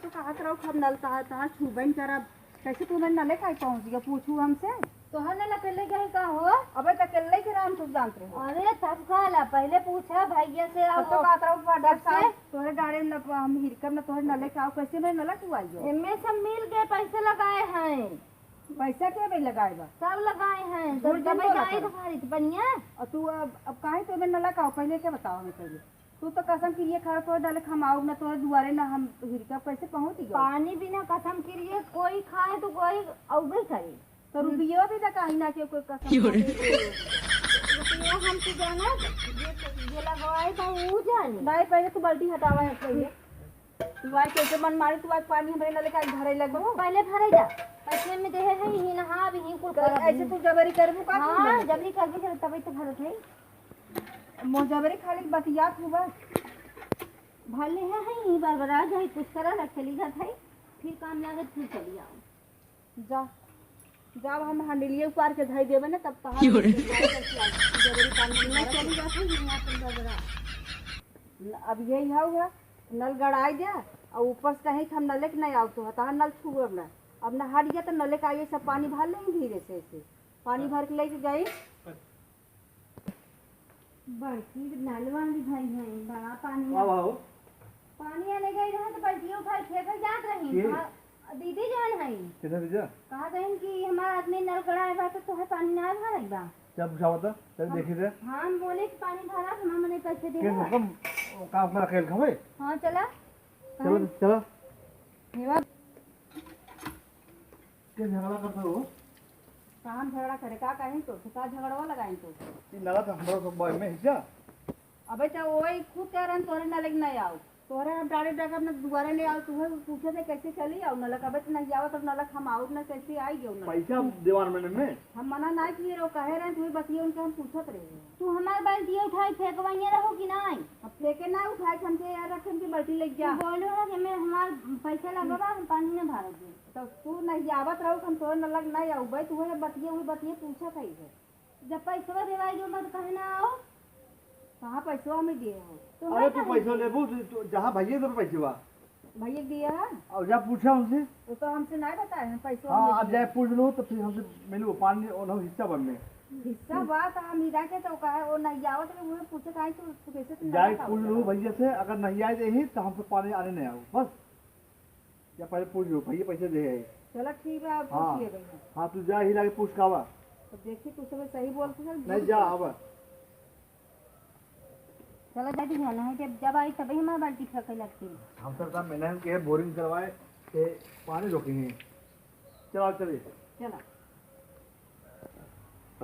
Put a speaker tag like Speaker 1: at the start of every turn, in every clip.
Speaker 1: तो कहा करो खब नल तहां छुबन करब कैसे तुम्हें नले काहे पहुंच गया पूछू हमसे
Speaker 2: तोहर ने लपेले गए का हो?
Speaker 1: अबे तो अकेले के राम तुम जानते हो
Speaker 2: अरे तब कहला पहले पूछा भैया से
Speaker 1: अब
Speaker 2: अब
Speaker 1: तो कहा करो बड़ा
Speaker 2: कैसे?
Speaker 1: साहब तोहरे गाड़ी में हम हिरकब ना तोहरे नले का कैसे में नला तू आई हो
Speaker 2: एमे सब मिल के पैसे लगाए हैं,
Speaker 1: पैसा के भाई लगाएगा
Speaker 2: सब लगाए हैं तो
Speaker 1: दूर दिन
Speaker 2: दवाई
Speaker 1: बोला
Speaker 2: आई
Speaker 1: करो।
Speaker 2: तुम्हारी तो बढ़िया।
Speaker 1: और तू अब काहे तुम्हें नला का पहले के बताओ हमें पहले तू तो कसम की ये खा तो डाले खमाऊ ना तोहरे दुआरे ना हम हिरकब कैसे पहुंच गए
Speaker 2: पानी बिना कसम करिए कोई खाए तो कोई औबे करे
Speaker 1: तो रुपया भी ना कहीं ना के कोई कसम
Speaker 2: रुपया हम तो जाना ये लगवाए था वो जाने
Speaker 1: नहीं पहले तू बाल्टी हटावा है पहले तू आज कैसे मन मारे तू आज पानी हमारे नले का भरे लगो
Speaker 2: पहले भरे जा पैसे में देहे है ही नहा भी ही कुल कर
Speaker 1: ऐसे तू जबरी करबू का
Speaker 2: हां जबरी करके चल तभी तो भरत है
Speaker 1: मो जबरी खाली बतियात हुआ
Speaker 2: भले है ही बरबरा जाए कुछ करा रख चली जात है फिर काम लागत फिर चली आओ
Speaker 1: जा जब हम हंडलिए उतार के धई देबे ना तब कहा जबरी पानी
Speaker 2: मैं चली जात है यहाँ पर बरबरा।
Speaker 1: अब यही हुआ नल गड़ाई दे और ऊपर से कहीं हम नले के नहीं आओ तो हता नल छुअब ना अब ना हट गया तो नले का ये सब पानी भर लेंगे धीरे से ऐसे पानी भर के लेके गई
Speaker 2: बड़की नाल वाली भाई है बड़ा पानी
Speaker 3: वाह
Speaker 2: पानी आने गई रहा तो बल्टी उठा फेंक जात रही
Speaker 3: के?
Speaker 2: दीदी जान है
Speaker 3: किधर भेजा
Speaker 2: कहा गई कि हमारा आदमी नल गड़ाए बा तो तोहे पानी ना भरई बा।
Speaker 3: क्या पूछा बता चल देखी दे
Speaker 2: हाँ हम बोले कि पानी भरा तो हम मने पैसे दे
Speaker 3: के हुकम काम करा खेल खवे
Speaker 2: हाँ चला
Speaker 3: चलो चलो
Speaker 1: हेवा
Speaker 3: के झगड़ा करता हो
Speaker 1: काम झगड़ा करे का कहीं तो का झगड़वा लगाई तो
Speaker 3: ये लगा था हमरा सब बाय में हिस्सा
Speaker 1: अबे तो वही खुद कह रहे तोरे नले के नहीं आओ तोरे हम डाले डाक अपने दुआरे ले आओ तुम्हें पूछे थे कैसे चली आओ नलक अबे तो नहीं आओ तब नलक हम आओ ना कैसे आई गयो नलक
Speaker 3: पैसा दीवार में
Speaker 1: हम मना नहीं किए रहो कहे रहे तुम्हें बतिए उनके हम पूछत रहे
Speaker 2: तू हमार बाल्टी उठाई फेंकवाइए रहो कि नहीं?
Speaker 1: अब फेंके ना उठाए हमके यार रखे की बाल्टी ले जा
Speaker 2: तू बोलो ना कि मैं हमार पैसा लगवा हम पानी में भर दे
Speaker 1: तो तू नहीं आवत रहो हम तोरे नलक नहीं आओ भाई तुम्हें बतिए पूछत है
Speaker 2: जब पैसा देवाई जो मत कहे ना आओ
Speaker 1: कहाँ पैसा में दिए हो
Speaker 2: तो
Speaker 3: अरे तू पैसा लेबू जहां भैया तो पैसे बा
Speaker 1: भैया दिए है
Speaker 3: और जब पूछा उनसे
Speaker 1: वो तो हमसे नहीं बताए हैं पैसा
Speaker 3: हाँ अब जाए पूछ लो तो फिर हमसे मिलो पानी और हम हिस्सा बनने
Speaker 1: हिस्सा बात हम हिरा के तो कहे वो नहीं आवत रहे वो पूछे काहे तो कैसे तुम
Speaker 3: जाए पूछ लो भैया से अगर नहीं आए दे तो हमसे पानी आने नहीं आओ बस या पहले पूछ लो भैया पैसे दे है
Speaker 1: चलो ठीक है आप
Speaker 3: हाँ।
Speaker 1: पूछिए भैया
Speaker 3: हाँ तू जा ही लाके पूछ का आवा
Speaker 1: तो देखिए तू सब सही बोलते हैं
Speaker 3: नहीं जा आवा
Speaker 2: चलो दादी जाना है जब आई तभी हमारी बाल्टी फेंके लगती
Speaker 3: हम सरकार मैंने के बोरिंग करवाए के पानी रोकेंगे चलो चलिए
Speaker 1: चला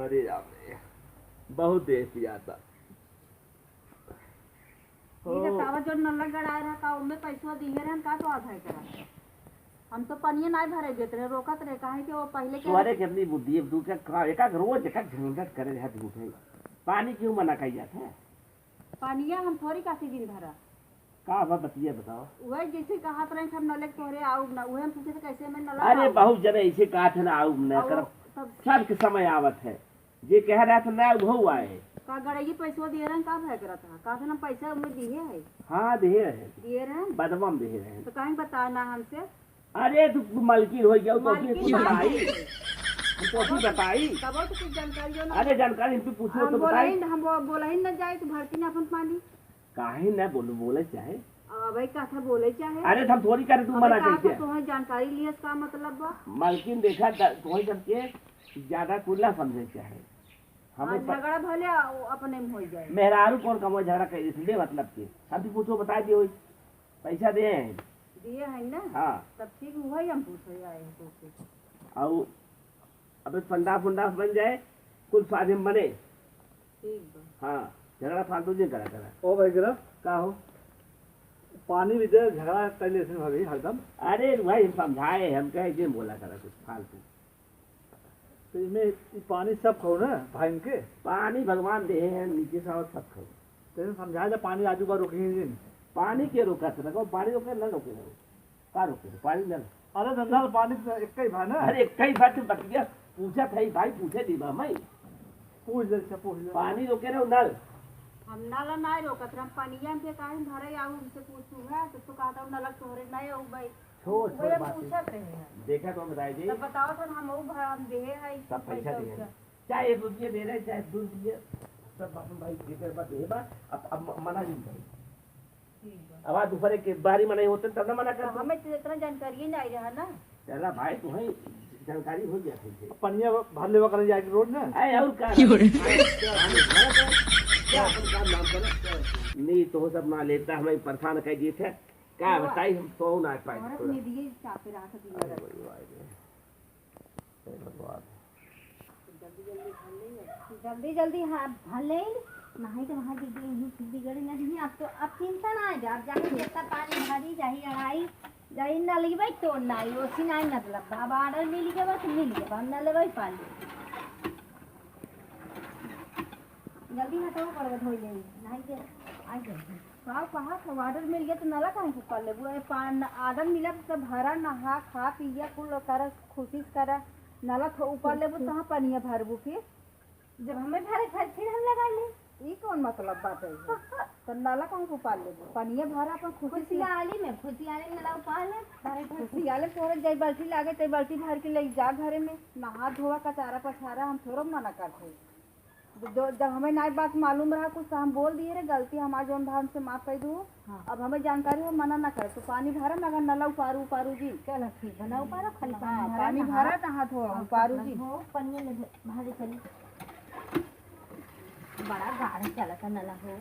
Speaker 4: अरे राम रे बहुत देर पिया था
Speaker 1: ठीक है सावा जो नल्ला गड़ाए रहा का उनमें पैसा दिए रहे हम का तो आधा करा हम तो पनिया नहीं भरे देते रहे रोकत रहे काहे कि वो पहले के
Speaker 4: तुम्हारे कितनी बुद्धि है तू क्या एक रोज एक झंझट करे रहती उठे पानी क्यों मना कही जाता है
Speaker 1: पनिया हम थोड़ी कासी दिन भरा
Speaker 4: का बात बतिया बताओ
Speaker 1: वही जैसे कहा रहे हम नले तोहरे आओ ना वही हम पूछे थे कैसे मैं नला
Speaker 4: अरे बहुत जने ऐसे कहा थे ना आऊ न कर
Speaker 1: तब
Speaker 4: सब के समय आवत है जे कह रहा था ना वो आए
Speaker 1: का गड़ाई पैसा दिए रहे का भय करा था का हम पैसा उनमें दिए है
Speaker 4: हाँ दे रहे
Speaker 1: दिए रहे
Speaker 4: बदमाम दे रहे
Speaker 1: तो कहीं बताना हमसे
Speaker 4: अरे तू मालकिन हो गया तो
Speaker 1: मालकिन
Speaker 4: बताई तो बताई
Speaker 1: तब तो कुछ जानकारी हो ना
Speaker 4: अरे जानकारी हम पूछो
Speaker 1: हम
Speaker 4: तो
Speaker 1: बोला
Speaker 4: बताई
Speaker 1: ही हम बोला ही न जाए तो भरती ना अपन पानी
Speaker 4: काहे ना बोले चाहे
Speaker 1: भाई का था बोले चाहे
Speaker 4: अरे हम थोड़ी करे तू मना कैसे
Speaker 1: तुम्हें जानकारी लिए का मतलब बा
Speaker 4: मालकिन देखा तुम्हें सबके ज्यादा खुला समझे चाहे हमें
Speaker 1: झगड़ा भले अपने में हो जाए
Speaker 4: मेहरारू कौन कमो झगड़ा कर इसलिए मतलब के हम भी पूछो बता दियो पैसा दे
Speaker 1: दिए है ना
Speaker 4: हाँ
Speaker 1: तब ठीक हुआ ही हम पूछे आए हैं तुमसे
Speaker 4: और अब फंडा फुंडा बन जाए कुल स्वाधीन बने
Speaker 1: ठीक बा
Speaker 4: हाँ झगड़ा फालतू नहीं करा करा
Speaker 3: ओ भाई गिरा
Speaker 4: का हो
Speaker 3: पानी भी दे झगड़ा कर ले भाभी हरदम
Speaker 4: अरे भाई हम समझाए हम कहे जे बोला करा कुछ फालतू
Speaker 3: तो इसमें पानी सब खाओ ना भाई के
Speaker 4: पानी भगवान दे हैं नीचे से और सब खाओ
Speaker 3: तेरे समझाया था पानी आजू बाजू रोकेंगे दिन
Speaker 4: पानी के रोका था पानी रोके न रोके का रोके पानी न
Speaker 3: अरे धंधा पानी एक ही भाई ना
Speaker 4: अरे कई बात बतिया पूछा था भाई पूछे दी मैं
Speaker 3: पूछ ले अच्छा पूछ ले
Speaker 4: पानी रोके रहो नल
Speaker 1: हम नाला नहीं रोकत हम पनिया के काहे भरे आऊ हमसे पूछू है तो कहा था नलक तोहरे नहीं हो भाई
Speaker 4: छोड़
Speaker 1: भैया
Speaker 4: बात
Speaker 1: पूछत रहे हैं
Speaker 4: देखा तो बताए जी
Speaker 1: तब बताओ तो हम वो हम दे है
Speaker 4: सब पैसा दे चाहे 1 रुपये दे रहे चाहे 2 रुपये सब अपन भाई देकर बात दे बा अब मना नहीं भाई अब आज दोपहर के बारी मना होते तब ना मना कर
Speaker 1: हमें तो इतना जानकारी नहीं रहा ना
Speaker 4: चला भाई तुम्हें जानकारी हो गया थे
Speaker 3: पनिया भर लेवा करे जाके रोड ना
Speaker 4: अरे और का क्या अपन काम नाम करो नहीं तो सब ना लेता हमें परेशान कर दिए थे क्या बताई हम सो ना पाए
Speaker 1: औरत ने दिए चापे रात दिन
Speaker 2: जल्दी जल्दी हाँ भले नहीं तो वहाँ दीदी बिगड़ नहीं अब चिंता ना है अब जाके जितना पानी भरी जाही अढ़ाई जाही न लगेबै तो नहीं ओसी नहीं मतलब अब ऑर्डर मिल गया बस मिल गया हम न लेबै पानी जल्दी हटाओ पड़वे धोई ले नहीं के आई जाए
Speaker 1: साहब कहा था ऑर्डर मिल गया तो नाला कहाँ से कर ले ऑर्डर मिला तो भरा नहा खा पिया कुल कर खुशी करा नाला ऊपर लेबू तो कहाँ पनिया भरबू फिर
Speaker 2: जब हमें भरे फिर हम लगा ले
Speaker 1: ये कौन मतलब बात है तो नाला कहाँ से ऊपर लेबू पनिया भरा अपन
Speaker 2: खुशियाली में नला उपाल है भरे
Speaker 1: खुशियाले तोहरे जय बाल्टी लागे तय बाल्टी भर के ले जा घरे में नहा धोवा कचारा पछारा हम थोड़ा मना करते जब हमें नई बात मालूम रहा कुछ तो हम बोल दिए रे गलती हमारे जौन भाव से माफ कर दो।
Speaker 2: हाँ।
Speaker 1: अब हमें जानकारी हो मना ना करे तो पानी भरा मगर नला उपारू उपारू जी
Speaker 2: चलो ठीक है ना उपारो खाली
Speaker 1: हाँ, पानी भरा तो हाथ हो उपारू जी
Speaker 2: हो पनिया में भारे चली बड़ा गाढ़ा चला था नला हो